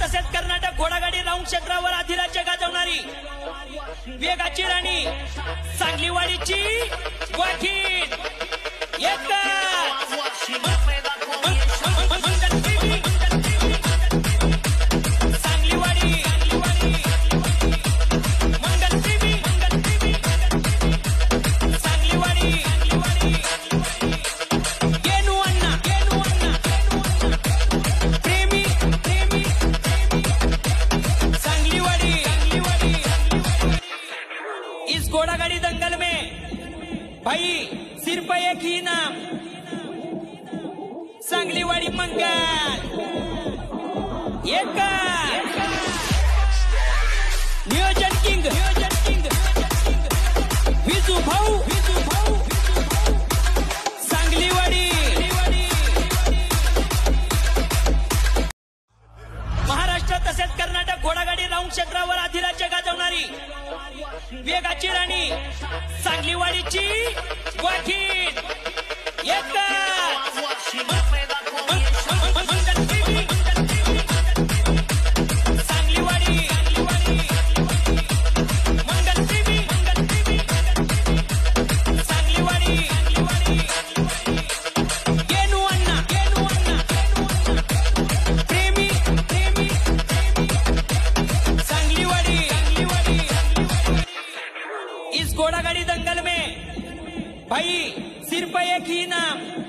तसेच कर्नाटक घोडागाडी राऊंड क्षेत्रावर अधिराज्य गाजवणारी वेगाची राणी सांगलीवाडीची वाघीण इस घोड़ागाड़ी दंगल में भाई सिर्फ एक ही नाम सांगलीवाड़ी मंगल एक नियोजन किंग विजू भाऊ सांगलीवाड़ी महाराष्ट्र तसेच कर्नाटक घोडागाडी राऊंड क्षेत्रावर अधिराज्य गाजवणारी वेगाची राणी सांगलीवाडीची वाघीण इस घोड़ागाड़ी दंगल में भाई सिर्फ एक ही नाम